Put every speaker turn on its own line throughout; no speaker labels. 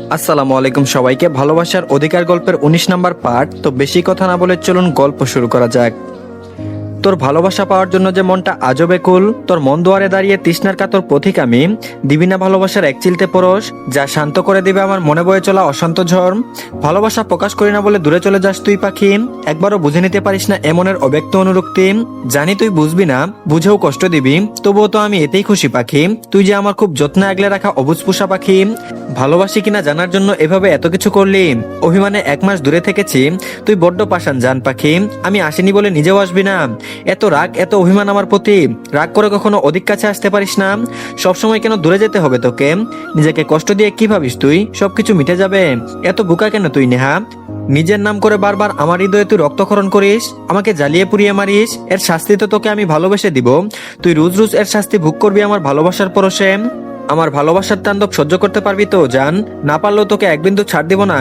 আসসালামু আলাইকুম সবাইকে। ভালোবাসার অধিকার গল্পের ১৯ নাম্বার পার্ট। তো বেশি কথা না বলে চলুন গল্প শুরু করা যাক। তোর ভালোবাসা পাওয়ার জন্য যে মনটা আজও বেকুল, তোর মন দুয়ারে দাঁড়িয়ে তৃষ্ণার কাতর পথিক আমি, দিবি না ভালোবাসার এক চিলতে পরশ, যা শান্ত করে দিবে আমার মনে বয়ে চলা অশান্ত ঝড়। ভালোবাসা প্রকাশ করি না বলে দূরে চলে যাস তুই পাখি, একবারও বুঝে নিতে পারিস না এমনের অব্যক্ত অনুরক্তি। জানি তুই বুঝবি না, বুঝেও কষ্ট দিবি, তবুও তো আমি এতেই খুশি পাখি, তুই যে আমার খুব যত্নে আগলে রাখা অবুঝ পোষা পাখি। ভালোবাসি কিনা জানার জন্য এভাবে এত কিছু করলি, অভিমানে ১ মাস দূরে থেকেছি, তুই বড্ড পাষাণ জান পাখি, আমি আসিনি বলে নিজেও আসবি না। এত রাগ, এত অভিমান আমার প্রতি, রাগ করে কখনো অধিক কাছে আসতে পারিস না, সবসময় কেন দূরে যেতে হবে তোকে? নিজেকে কষ্ট দিয়ে কি ভাবিস তুই সবকিছু মিটে যাবে? এত বোকা কেন তুই নেহা? নিজের নাম করে বারবার আমার হৃদয়ে তুই রক্তক্ষরণ করিস, আমাকে জ্বালিয়ে পুড়িয়ে মারিস, এর শাস্তি তো তোকে আমি ভালোবেসে দিব, তুই রোজ রোজ এর শাস্তি ভোগ করবি আমার ভালোবাসার পরশে। আমার ভালোবাসার তাণ্ডব সহ্য করতে পারবি তো জান? না পারলেও তোকে এক বিন্দু ছাড় দিব না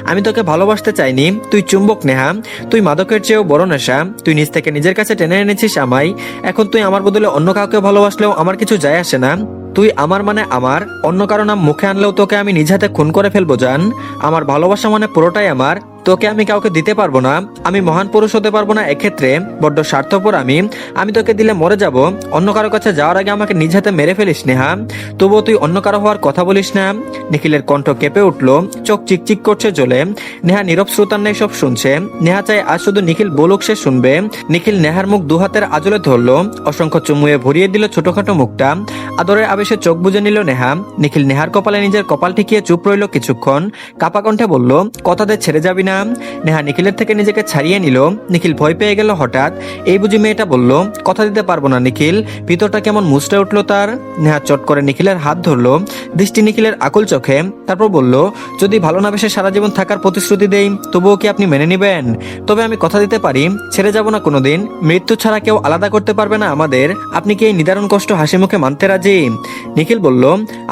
আমি তোকে ভালোবাসতে চাইনি, তুই চুম্বক নেহা, তুই মাদকের চেয়েও বড় নেশা, তুই নিজ থেকে নিজের কাছে টেনে এনেছিস আমায়, এখন তুই আমার বদলে অন্য কাউকে ভালোবাসলেও আমার কিছু যায় আসে না, তুই আমার মানে আমার, অন্য কারো নাম মুখে আনলেও তোকে আমি নিজ হাতে খুন করে ফেলবো জান। আমার ভালোবাসা মানে পুরোটাই আমার, তোকে আমি কাউকে দিতে পারবো না, আমি মহান পুরুষ হতে পারবো না এক্ষেত্রে, বড্ড স্বার্থপর আমি তোকে দিলে মরে যাব, অন্য কারো কাছে যাওয়ার আগে আমাকে নিজ হাতে মেরে ফেলিস নেহা, তবুও তুই অন্য কারো হওয়ার কথা বলিস না। নিখিলের কণ্ঠ কেঁপে উঠলো, চোখ চিকচিক করছে জ্বলে। নেহা নীরব শ্রোতার নেই সব শুনছে, নেহা চাই আজ শুধু নিখিল বলুক সে শুনবে। নিখিল নেহার মুখ দুহাতের আজলে ধরলো, অসংখ্য চুমুয়ে ভরিয়ে দিল ছোটখাটো মুখটা, আদরের আবেশে চোখ বুজে নিল নেহা। নিখিল নেহার কপালে নিজের কপাল ঠেকিয়ে চুপ রইল কিছুক্ষণ, কাপা কণ্ঠে বলল, কথা দে ছেড়ে যাবি না? নেহা নিখিলের থেকে নিজেকে ছাড়িয়ে নিল। নিখিল ভয় পেয়ে গেল হঠাৎ, এই বুঝি মেয়েটা বলল কথা দিতে পারবো না নিখিল? ভিতরটা কেমন মুচড়ে উঠলো তার। নেহা চট করে নিখিলের হাত ধরলো, দৃষ্টি নিখিলের আকুল চোখে, তারপর বলল, যদি ভালো না বেসে সারা জীবন থাকার প্রতিশ্রুতি দেই তবুও কি আপনি মেনে নিবেন? তবে আমি কথা দিতে পারি, ছেড়ে যাব না কোনোদিন, মৃত্যু ছাড়া কেউ আলাদা করতে পারবে না আমাদের। আপনি কি এই নিদারুণ কষ্ট হাসি মুখে মানতে রাজি? নিখিল বলল,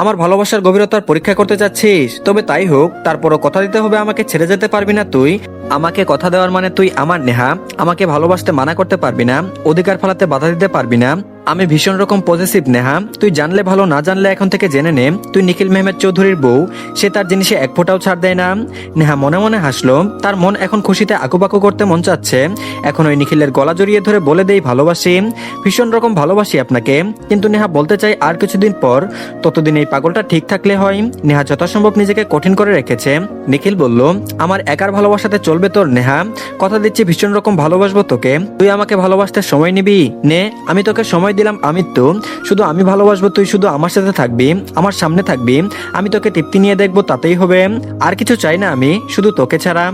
আমার ভালোবাসার গভীরতার পরীক্ষা করতে চাচ্ছিস? তবে তাই হোক, তারপরও কথা দিতে হবে, আমাকে ছেড়ে যেতে পারবি না তুই। আমাকে কথা দেওয়ার মানে তুই আমার নেহা, আমাকে ভালোবাসতে মানা করতে পারবি না, অধিকার ফেলাতে বাধা দিতে পারবি না। আমি ভীষণ রকম পজিটিভ নেহা, তুই জানলে ভালো, না জানলে এখন থেকে জেনে নে, তুই নিখিল মেহমেদ চৌধুরীর বউ, সে তার জিনিসে এক ফোঁটাও ছাড় দেয় না। নেহা মনে মনে হাসলো, তার মন এখন খুশিতে আকুপাকু করতে মন চাচ্ছে। এখন ওই নিখিলের গলা জড়িয়ে ধরে বলে দেই ভালোবাসি, ভীষণ রকম ভালোবাসি আপনাকে। কিন্তু নেহা বলতে চাই আর কিছুদিন পর, ততদিন এই পাগলটা ঠিক থাকলে হয়। নেহা যথাসম্ভব নিজেকে কঠিন করে রেখেছে। নিখিল বলল, আমার একার ভালোবাসাতে চলবে তোর নেহা? কথা দিচ্ছি ভীষণ রকম ভালোবাসবো তোকে, তুই আমাকে ভালোবাসতে সময় নিবি নে, আমি তোকে সময় দিলাম। আমি তো শুধু আমি ভালোবাসবো, তুই শুধু আমার সাথে থাকবি, আমার সামনে থাকবি, আমি তোকে তৃপ্তি নিয়ে দেখবো, তাতেই হবে, আর কিছু চাই না আমি, শুধু তোকে ছাড়া।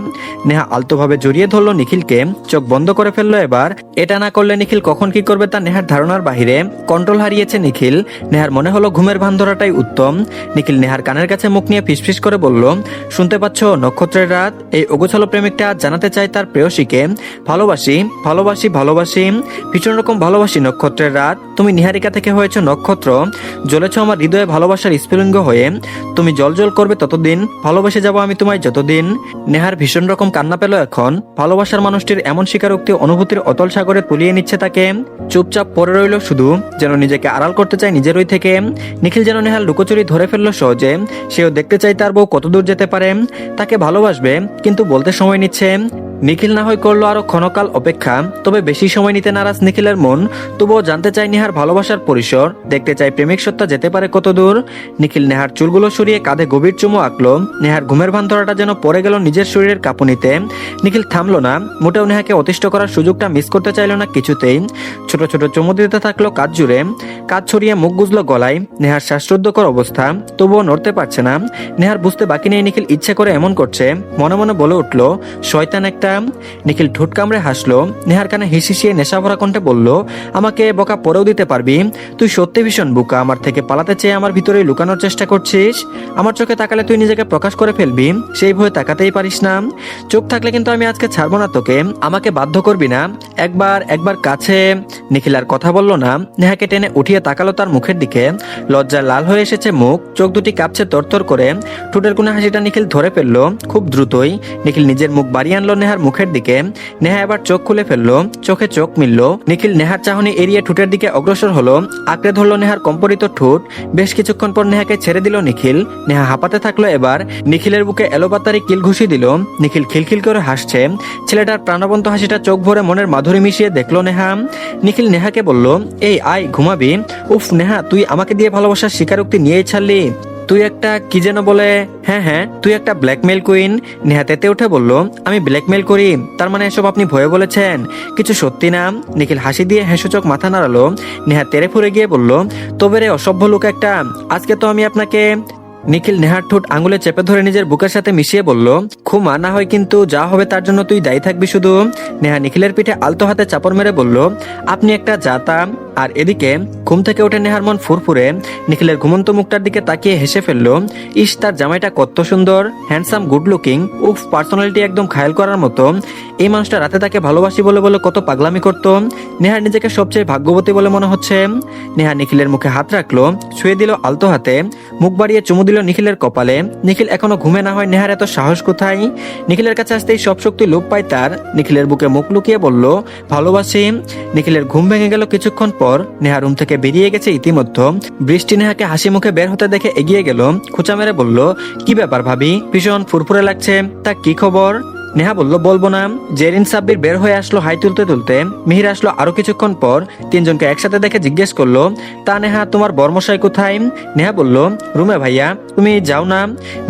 নেহা আলতোভাবে জড়িয়ে ধরলো নিখিলকে, চোখ বন্ধ করে ফেললো এবার। এটা না করলে নিখিল কখন কি করবে তা নেহার ধারণার বাহিরে, কন্ট্রোল হারিয়েছে নিখিল। নেহার মনে হলো ঘুমের ভান ধরাটাই উত্তম। নিখিল নেহার কানের কাছে মুখ নিয়ে ফিসফিস করে বলল, শুনতে পাচ্ছ নক্ষত্রের রাত? এই অগোছালো প্রেমিকটা আজ জানাতে চাই তার প্রেয়সীকে, ভালোবাসি ভালোবাসি ভালোবাসি, ভীষণ রকম ভালোবাসি নক্ষত্রের রাত। তুমি নিহারিকা থেকে হয়েছ নক্ষত্র, জ্বলেছ আমার হৃদয়ে ভালোবাসার স্ফুলিঙ্গ হয়ে, তুমি জল করবে ততদিন, ভালোবেসে যাব আমি তোমায় যতদিন। নেহার ভীষণ রকম কান্না পেল এখন, ভালোবাসার মানুষটির এমন স্বীকারোক্তি অনুভূতির অতল সাগরে তলিয়ে নিচ্ছে তাকে। চুপচাপ পড়ে রইল শুধু, যেন নিজেকে আড়াল করতে চায় নিজেরই থেকে। নিখিল যেন নেহার লুকোচুরি ধরে ফেললো সহজে, সেও দেখতে চাই তার বউ কতদূর যেতে পারে, তাকে ভালোবাসবে কিন্তু বলতে সময় নিচ্ছে। নিখিল না হয় করলো আরো ক্ষণকাল অপেক্ষা, তবে বেশি সময় নিতে নারাজ নিখিলের মন। তবুও জানতে চাই নেহার ভালোবাসার পরিসর, দেখতে চাই প্রেমিক সত্তা যেতে পারে কত দূর। নিখিল নেহার চুলগুলো সরিয়ে কাঁধে গভীর চুমু আঁকলো, নেহার ঘুমের ভান ধরাটা যেন পড়ে গেল নিজের শরীরের কাঁপুনিতে। নিখিল থামলো না, মোটেও নেহাকে অতিষ্ঠ করার সুযোগটা মিস করতে চাইল না কিছুতেই। ছোট ছোট চুমু দিতে থাকলো কাঁধ জুড়ে, কাঁধ ছড়িয়ে মুখ গুজলো গলায়। নেহার শ্বাসরুদ্ধকর অবস্থা, তবুও নড়তে পারছে না। নেহার বুঝতে বাকি নেই নিখিল ইচ্ছে করে এমন করছে, মনে মনে বলে উঠলো, শয়তান একটা। নিখিল ঠোঁট কামড়ে হাসলো, নেহার কানে হিসিয়ে নেশা ভরা কণ্ঠে বলল, আমাকে বকা পরেও দিতে পারবি, তুই সত্যি ভীষণ বোকা, আমার থেকে পালাতে চেয়ে আমার ভিতরেই লুকানোর চেষ্টা করছিস। আমার চোখে তাকালে তুই নিজেকে প্রকাশ করে ফেলবি, সেই ভয়ে তাকাতেই পারিস না। চোখ থাকলে কিন্তু আমি আজকে ছাড়বো না তোকে, আমাকে বাধ্য করবি না, একবার কাছে। নিখিল আর কথা বলল না, নেহাকে টেনে উঠিয়ে তাকালো তার মুখের দিকে। লজ্জায় লাল হয়ে এসেছে মুখ, চোখ দুটি কাঁপছে তরতর করে, ঠোঁটের কোণে হাসিটা নিখিল ধরে ফেললো খুব দ্রুতই। নিখিল নিজের মুখ বাড়িয়ে আনলো নেহার মুখের দিকে। নেহা এবার চোখ খুলে ফেললো, চোখে চোখ মিলল। নিখিল নেহার চাহনি এড়িয়ে ঠোঁটের দিকে অগ্রসর হলো, আঁকড়ে ধরলো নেহার কম্পরিত ঠোঁট। বেশ কিছুক্ষণ পর নেহাকে ছেড়ে দিল নিখিল। নেহা হাঁপাতে থাকলো এবার। নিখিলের বুকে এলোপাতারি কিল ঘুষি দিল। নিখিল খিলখিল করে হাসছে। ছেলেটার প্রাণবন্ত হাসিটা চোখ ভরে মনের মাধুরী মিশিয়ে দেখলো নেহা। নিখিল নেহাকে বলল, এই আয় ঘুমাবি। উফ নেহা, তুই আমাকে দিয়ে ভালোবাসার স্বীকারোক্তি নিয়েই ছাড়লি। তুই একটা কি যেন বলে, হ্যাঁ তুই একটা ব্ল্যাকমেল কুইন। নেহা তেতে উঠে বলল, আমি ব্ল্যাকমেল করি? তার মানে এসব আপনি ভয়ে বলেছেন, কিছু সত্যি না? নিখিল হাসি দিয়ে হেসুচক মাথা নাড়ালো। নেহা তেরে ফুরে গিয়ে বলল, তবে রে অসভ্য লোক একটা, আজকে তো আমি আপনাকে। নিখিল নেহার ঠোঁট আঙুলে চেপে ধরে নিজের বুকের সাথে মিশিয়ে বলল, খুমা না হয় কিন্তু যা হবে তার জন্য তুই দায়ী থাকবি শুধু। নেহা নিখিলের পিঠে আলতো হাতে চাপড় মেরে বলল, আপনি একটা জাতা। আর এদিকে ঘুম থেকে উঠে নেহার মন ফুরফুরে। নিখিলের ঘুমন্ত মুখটার দিকে তাকিয়ে হেসে ফেলল। ইস, তার জামাইটা কত সুন্দর, হ্যান্ডসাম, গুড লুকিং, উফ পার্সোনালিটি একদম ঘায়াল করার মতো। এই মানুষটা রাতে তাকে ভালোবাসি বলে বলে কত পাগলামি করত। নেহার নিজেকে সবচেয়ে ভাগ্যবতী বলে মনে হচ্ছে। নেহা নিখিলের মুখে হাত রাখলো, ছুঁয়ে দিল আলতো হাতে, মুখ বাড়িয়ে চুমু দিল নিখিলের কপালে। নিখিল এখনো ঘুমে না হয় নেহার এত সাহস কোথায়? নিখিলের কাছে আসতেই সব শক্তি লোপ পায় তার। নিখিলের বুকে মুখ লুকিয়ে বলল, ভালোবাসি। নিখিলের ঘুম ভেঙে গেল কিছুক্ষণ পর। নেহা রুম থেকে বেরিয়ে গেছে ইতিমধ্যে। বৃষ্টি নেহাকে হাসি মুখে বের হতে দেখে এগিয়ে গেল, খোঁচা মেরে বলল, কি ব্যাপার ভাবি, ভীষণ ফুরফুরে লাগছে, তা কি খবর? নেহা বলল, বলবো না। জেরিন সাব্বির বের হয়ে আসলো হাই তুলতে তুলতে। মিহির আসলো আরো কিছুক্ষণ পর। তিনজনকে একসাথে দেখে জিজ্ঞেস করলো, তা নেহা তোমার বর্মশাই কোথায়? নেহা বলল, রুমে ভাইয়া, তুমি যাও না।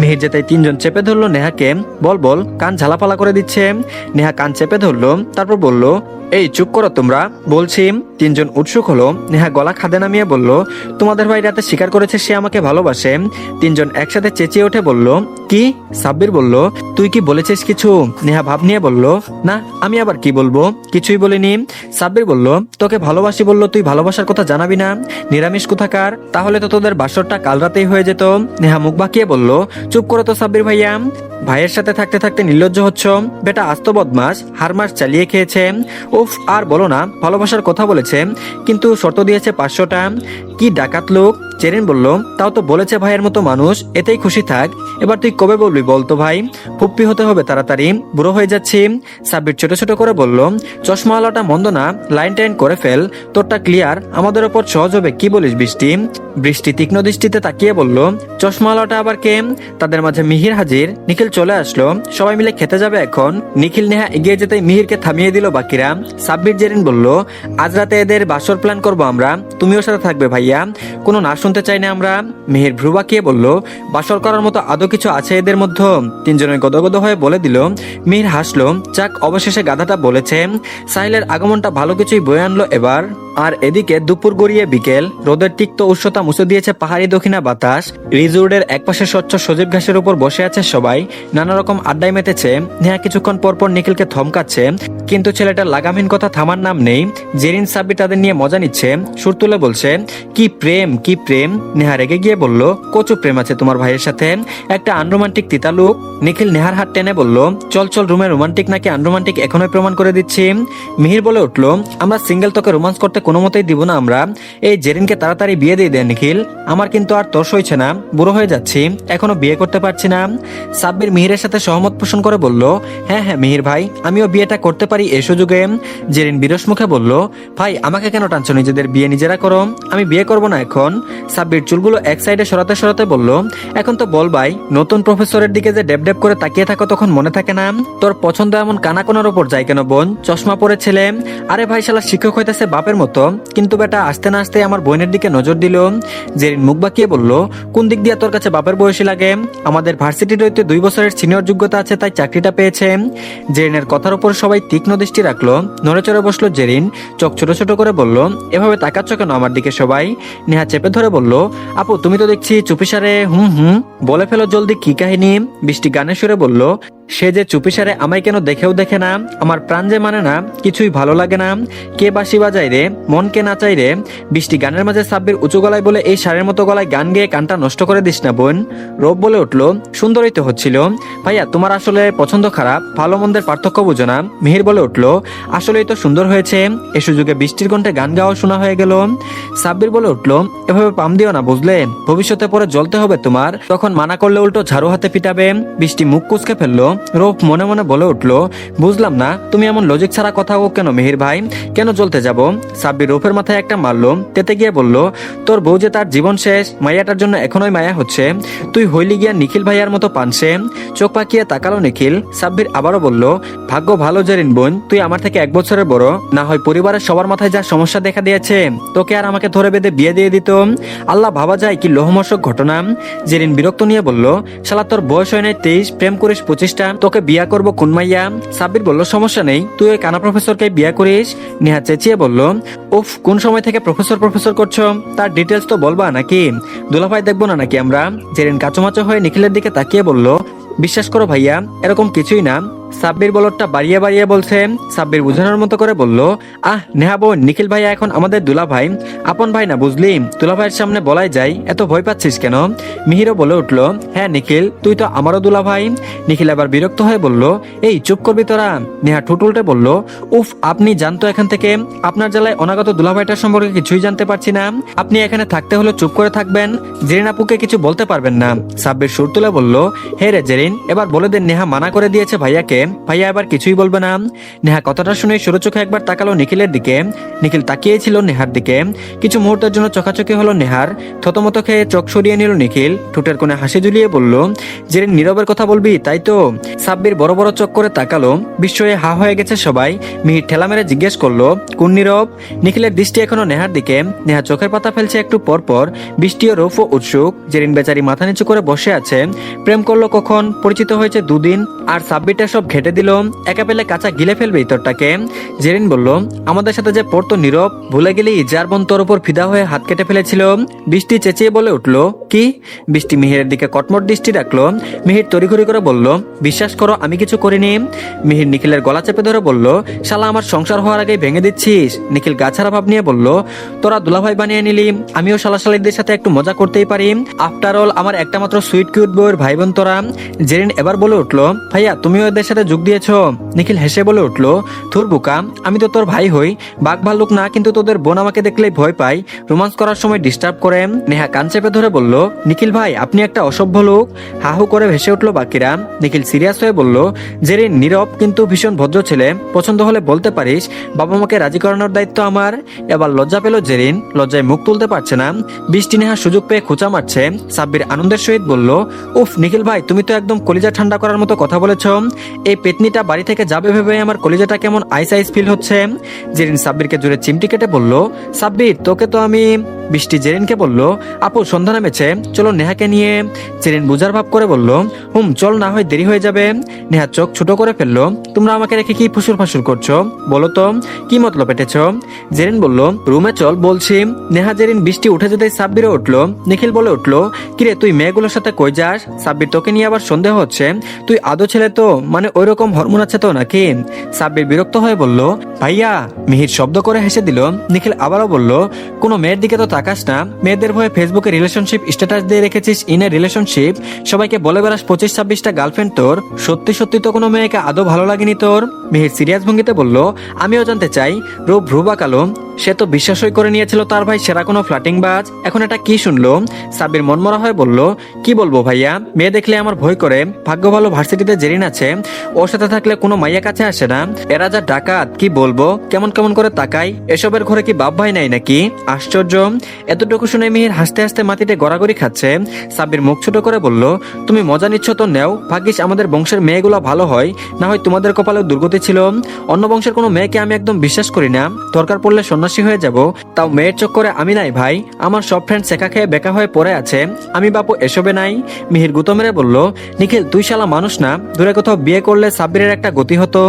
মিহির যেতে তিনজন চেপে ধরলো নেহাকে। বল বল, কান ঝালাপালা করে দিচ্ছে। নেহা কান চেপে ধরলো, তারপর বলল, এই চুপ করো তোমরা, বলছি। তিনজন উৎসুক হলো। নেহা গলা খাদে নামিয়ে বলল, তোমাদের ভাই রাতে স্বীকার করেছে সে আমাকে ভালোবাসে। তিনজন একসাথে চেঁচিয়ে উঠে বলল, কি? সাব্বির বলল, তুই কি বলেছিস কিছু? নেহা ভাব নিয়ে বলল, না আমি আবার কি বলবো, কিছুই বলিনি। সাব্বির বলল, তোকে ভালোবাসি বললো, তুই ভালোবাসার কথা জানাবি না? নিরামিষ কোথাকার, তাহলে তো তোদের বাসরটা কাল রাতেই হয়ে যেত। নেহা মুখ বাঁকিয়ে বলল, চুপ করো তো সাব্বির ভাইয়া, ভাইয়ের সাথে থাকতে থাকতে নির্লজ্জ হচ্ছ। বেটা আস্ত বদমাস, হারমাস চালিয়ে খেয়েছে। উফ, আর বলো না, ভালোবাসার কথা বলেছে কিন্তু শর্ত দিয়েছে 500টা। কি ডাকাত লোক। জেরিন বলল, তাও তো বলেছে ভাইয়ের মতো মানুষ, এতেই খুশি থাক। এবার তুই কবে বলবি বলতো ভাই? ফুপ্পি হতে হবে তাড়াতাড়ি, বুড়ো হয়ে যাচ্ছি। সাব্বির ছোট ছোট করে বলল, চশমাওয়ালাটা মন্দ না, লাইন টাইন করে ফেল, তোরটা ক্লিয়ার, আমাদের ওপর সহজ হবে। কি বলিস বৃষ্টি? বৃষ্টি তীক্ষ্ণ দৃষ্টিতে তাকিয়ে বলল, চশমাওয়ালাটা আবার কে? তাদের মাঝে মিহির হাজির। নিখিল চলে আসলো, সবাই মিলে খেতে যাবে এখন। নিখিল নেহা এগিয়ে যেতেই মিহিরকে থামিয়ে দিল বাকিরা। সাব্বির জেরিন বলল, আজ রাতে এদের বাসর প্ল্যান করবো আমরা, তুমিও সাথে থাকবে ভাইয়া। কোনো না শুনতে চাই না আমরা। মিহির ভ্রু বাঁকিয়ে বলল, বাসর করার মতো আদৌ কিছু আছে এদের মধ্যে? তিনজনের গদগদ হয়ে বলে দিল। মিহির হাসলো, যাক অবশেষে গাধাটা বলেছে। সাহিলের আগমনটা ভালো কিছুই বয়ে আনলো এবার। আর এদিকে দুপুর গড়িয়ে বিকেল, রোদের তিক্ত উষ্ণতা মুছে দিয়েছে পাহাড়ি দক্ষিণা বাতাস। রিজোর্টের একপাশে স্বচ্ছ সজীব ঘাসের উপর বসে আছে সবাই, নানা রকম আড্ডায় মেতেছে। নেহা কিছুক্ষণ পর পর নিখিলকে থমকাচ্ছে, কিন্তু ছেলেটার লাগামহীন কথা থামার নাম নেই। জেরিন সাব্বির তাদের নিয়ে মজা নিচ্ছে, সুর তুলে বলছে, কি প্রেম কি প্রেম। নেহা রেগে গিয়ে বলল, কচু প্রেম আছে তোমার ভাইয়ের সাথে, একটা আনরোমান্টিক তিতা লোক। নিখিল নেহার হাত টেনে বলল, চল চল, রুমে রোমান্টিক নাকি আনরোমান্টিক এখনই প্রমাণ করে দিচ্ছি। মিহির বলে উঠল, আমরা সিঙ্গেল, তোকে রোমান্স করতে কোনো মতেই দিব না আমরা। এই জেরিনকে তাড়াতাড়ি বিয়ে দিয়ে দেন নিখিল, আমার কিন্তু আর তর্স হইছে না, বুড়ো হয়ে যাচ্ছি, এখনো বিয়ে করতে পারছি না। সাব্বির মিহিরের সাথে সহমত পোষণ করে বলল, হ্যাঁ হ্যাঁ মিহির ভাই, আমিও বিয়েটা করতে পারি এই সুযোগে। জেরিন বিরস মুখে বলল, ভাই আমাকে কেন টানছো, নিজেদের বিয়ে নিজেরা করো, আমি বিয়ে করব না এখন। সাব্বির চুলগুলো এক সাইডে সরাতে সরাতে বলল, এখন তো বল ভাই, নতুন প্রফেসরের দিকে যে ডেব ডেব করে তাকিয়ে থাকো তখন মনে থাকে না? তোর পছন্দ এমন কানাকোনার ওপর যায় কেন বোন, চশমা পরে ছেলে? আরে ভাই শালা শিক্ষক হইতেছে বাপের মতো, কিন্তু বেটা আসতে না আসতে আমার বোনের দিকে নজর দিল। জেরিন মুখ বাঁকিয়ে বলল, কোন দিক দিয়ে তোর কাছে বাপের বয়সী লাগে? আমাদের ভার্সিটির হইতে 2 বছরের সিনিয়র যোগ্যতা আছে, তাই চাকরিটা পেয়েছে। জেরিনের কথার উপর সবাই তীক্ষ্ণ দৃষ্টি রাখলো। নড়ে চড়ে বসলো জেরিন, চোখ ছোট ছোট করে বলল, এভাবে তাকাচ্ছ কেন আমার দিকে সবাই? নেহা চেপে ধরে বলল, আপু তুমি তো দেখছি চুপিসারে হুম হুম বলে ফেলো জলদি, কি কাহিনী? বৃষ্টি গানের সুরে বলল, সে যে চুপিসারে আমায় কেন দেখেও দেখে না, আমার প্রাণ যে মানে না, কিছুই ভালো লাগে না। কে বাঁশি বাজায় রে, মন কে নাচাই রে? বৃষ্টি গানের মাঝে সাব্বির উঁচু গলায় বলে, এই সারের মতো গলায় গান গেয়ে কানটা নষ্ট করে দিস না বোন। রব বলে উঠলো, সুন্দরই তো হচ্ছিল। ভাইয়া তোমার আসলে পছন্দ খারাপ, ভালো মন্দের পার্থক্য বুঝো না। মিহির বলে উঠলো, আসলেই তো সুন্দর হয়েছে। এ সুযোগে বৃষ্টির কণ্ঠে গান গাওয়া শোনা হয়ে গেল। সাব্বির বলে উঠলো, এভাবে পাম দিও না বুঝলে, ভবিষ্যতে পরে জ্বলতে হবে তোমার, তখন মানা করলে উল্টো ঝাড়ু হাতে পিটাবে। বৃষ্টি মুখ কুচকে ফেললো, রূপ মনে মনে বলে উঠলো, বুঝলাম না তুমি এমন লজিক ছাড়া কথা কেন মিহির ভাই, কেন চলতে যাব? সাব্বির রূপের মাথায় একটা মারলো, তেতে গিয়ে বলল, তোর বউ যে তার জীবন শেষ, মাইয়াটার জন্য এখনোই মায়া হচ্ছে, তুই হইলি গিয়া নিখিল ভাইয়ার মতো পানসে। চোখ পাকিয়ে তাকালো নিখিল। সাব্বির আবারও বলল, ভাগ্য ভালো জেরিন বোন, তুই আমার থেকে 1 বছরের বড়, না হয় পরিবারের সবার মাথায় যা সমস্যা দেখা দিয়েছে তোকে আর আমাকে ধরে বেঁধে বিয়ে দিয়ে দিত। আল্লাহ ভাবা যায় কি লোহমর্ষক ঘটনা। জেরিন বিরক্ত নিয়ে বলল, শালা তোর বয়স হয় নাই 23, প্রেম করিস 25টা, তোকে বিয়া করবো কোন মাইয়া? সাব্বির বলল, সমস্যা নেই, তুই ওই কানা প্রফেসরকে বিয়া করিস। নেহা চেঁচিয়ে বলল, উফ, কোন সময় থেকে প্রফেসর প্রফেসর করছো? তার ডিটেলস তো বলবা নাকি? দুলাভাই দেখবো না নাকি আমরা? জেরিন কাচুমাচু হয়ে নিখিলের দিকে তাকিয়ে বলল, বিশ্বাস করো ভাইয়া, এরকম কিছুই না। সাব্বির বলরটা বাড়িয়ে বাড়িয়ে বলছে। সাব্বির বুঝানোর মতো করে বলল, নেহা বোন, নিখিল ভাইয়া এখন আমাদের দুলাভাই, আপন ভাই না বুঝলি? দুলাভাইয়ের সামনে বলাই যায়, এত ভয় পাচ্ছিস কেন? মিহিরও বলে উঠল, হ্যাঁ নিখিল, তুই তো আমারও দুলাভাই। নিখিল আবার বিরক্ত হয়ে বলল, এই চুপ করবি তোরা। নেহা ঠোঁট উল্টে বলল, উফ, আপনি জানতো এখান থেকে, আপনার জেলায় অনাগত দুলাভাইটার সম্পর্কে কিছুই জানতে পারছি না। আপনি এখানে থাকতে হলে চুপ করে থাকবেন, জেরিন আপুকে কিছু বলতে পারবেন না। সাব্বির সুর তুলে বলল, হে রে জেরিন, এবার বলে দেন নেহা মানা করে দিয়েছে ভাইয়াকে, ভাইয়া এবার কিছুই বলবে না। নেহা কথাটা শুনে সরু চোখে একবার তাকালো নিখিলের দিকে। নিখিল তাকিয়েছিল নেহার দিকে। কিছু মুহূর্তের জন্য চোখাচোখি হলো নেহার। থতমত খেয়ে চোখ সরিয়ে নিল নিখিল। ঠোঁটের কোণে হাসি ঝুলিয়ে বলল, জেরিন নীরবের কথা বলবি তাই তো? সাব্বির বড় বড় চোখ করে তাকালো। বিস্ময়ে হা হয়ে গেছে সবাই। মিহির ঠেলা মেরে জিজ্ঞেস করলো, কোন নীরব? নিখিলের দৃষ্টি এখনো নেহার দিকে। নেহা চোখের পাতা ফেলছে একটু পর পর। বৃষ্টিও রৌফ উৎসুক। জেরিন বেচারি মাথা নিচু করে বসে আছে। প্রেম করলো কখন, পরিচিত হয়েছে 2 দিন, আর সাব্বিরটা সব ঘেটে দিল। একা পেলে কাঁচা গিলে ফেলবে ইতরটাকে। জেরিন বলল, আমাদের সাথে যে পড়তো নীরব, ভুলে গেলি যার বোন তোর উপর ফিদা হয়ে হাত কেটে ফেলেছিল? বৃষ্টি চেঁচিয়ে বলে উঠল, কি? বৃষ্টি মিহিরের দিকে কটমট দৃষ্টি রাখলো। মিহির তড়িঘড়ি করে বলল, বিশ্বাস করো আমি কিছু করিনি। মিহির নিখিলের গলা চেপে ধরে বলল, শালা আমার সংসার হওয়ার আগেই ভেঙে দিচ্ছিস। নিখিল গাছাড়া ভাব নিয়ে বলল, তোরা দুলাভাই বানিয়ে নিলি, আমিও শালাশালিদের সাথে একটু মজা করতেই পারি। আফটার অল আমার একটা মাত্র সুইট কিউট বউয়ের ভাই বোন তোরা। জেরিন এবার বলে উঠলো, ভাইয়া তুমিও এদের সাথে যোগ দিয়েছো? নিখিল হেসে বলে উঠলো, থুর বুকা, আমি তো তোর ভাই হই, বাঘ ভাল্লুক না, কিন্তু তোদের বোন আমাকে দেখলেই ভয় পায়, রোমান্স করার সময় ডিস্টার্ব করে। নেহা কান চেপে ধরে বলল, নিখিল ভাই আপনি একটা অসভ্য লোক। হাহু করে ভেসে উঠলো বাকিরা। নিখিল সিরিয়াস হয়ে বলল, জেরিন নীরব কিন্তু ভীষণ ভদ্র ছেলে, পছন্দ হলে বলতে পারিস, বাবা মাকে রাজি করানোর দায়িত্ব আমার। এবার লজ্জা পেল জেরিন, লজ্জায় মুখ তুলতে পারছে না। বৃষ্টি নেহা সুযোগ পেয়ে খোঁচা মারছে। সাব্বির আনন্দের সহিত বলল, উফ নিখিল ভাই, তুমি তো একদম কলিজা ঠান্ডা করার মতো কথা বলেছ। এই পেতনিটা বাড়ি থেকে যাবে ভেবে আমার কলিজাটা কেমন আইস আইস ফিল হচ্ছে। জেরিন সাব্বিরকে জোরে চিমটি কেটে বলল, সাব্বির তোকে তো আমি। বৃষ্টি জেরিনকে বলল, আপু সন্ধ্যা নামেছে, চলো নেহাকে নিয়ে। জেরিন বুঝার ভাব করে বলল, চল, না হয় দেরি হয়ে যাবে। নেহা চোখ ছোট করে ফেললো, তোমরা আমাকে রেখে কি ফুসুর ফাসুর করছো? বলো তো কি মতলব এটেছ? জেরিন বলল, রুমে চল বলছি। নেহা জেরিন বৃষ্টি উঠে যেতে সাব্বিরও উঠলো। নিখিল বলে উঠলো, কিরে তুই মেয়েগুলোর সাথে কই যাস? সাব্বির তোকে নিয়ে আবার সন্দেহ হচ্ছে, তুই আদৌ ছেলে তো, মানে ওই রকম হরমোন আছে তো নাকি? সাব্বির বিরক্ত হয়ে বলল, ভাইয়া। মিহির শব্দ করে হেসে দিল। নিখিল আবারও বলল, কোনো মেয়ের দিকে তো তাকাস না, মেয়েদের ভয়ে ফেসবুকে রিলেশনশিপ স্ট্যাটাস দিয়ে রেখেছিস, ইন এ রিলেশনশিপ, সবাইকে বলে বেড়াস 25-26টা গার্লফ্রেন্ড তোর, সত্যি সত্যি তো কোনো মেয়েকে আদৌ ভালো লাগেনি তোর? মিহির সিরিয়াস ভঙ্গিতে বলল, আমিও জানতে চাই। রূপ ভ্রুবা কালো, সে তো বিশ্বাসই করে নিয়েছিল তার ভাই সেরা কোনো ফ্লাটিং বাজ, এখন এটা কি শুনলো? সাব্বির মনমরা হয়ে বলল, কি বলবো ভাইয়া, মেয়ে দেখলে আমার ভয় করে, ভাগ্য ভালো ভার্সিটিতে জেরিন আছে, ওর সাথে থাকলে কোনো মাইয়া কাছে আসে না, এরা যা ডাকাত কি বলবো, কেমন কেমন করে তাকাই, এসবের ঘরে কি বাপ ভাই নাই নাকি? আশ্চর্য। এতটুকু শুনে মিহির হাসতে হাসতে মাটিতে গড়াগড়ি খাচ্ছে। সাব্বির মুখ ছোট করে বলল, তুমি মজা নিচ্ছ তো নেও, ভাগ্যিস আমাদের বংশের মেয়েগুলো ভালো হয়, না হয় তোমাদের কপালেও দুর্গতি ছিল। অন্য বংশের কোনো মেয়েকে আমি একদম বিশ্বাস করি না, দরকার পড়লে সন্ন্যাসী হয়ে যাব, তাও মেয়ের চক্করে আমি নাই ভাই, আমার সব ফ্রেন্ড শেখা খেয়ে বেকা হয়ে পড়ে আছে, আমি বাপু এসবে নাই। মিহির গুতো মেরে বলল, নিখিল তুই শালা মানুষ না, দূরে কোথাও বিয়ে করলে সাব্বিরের একটা গতি হতো।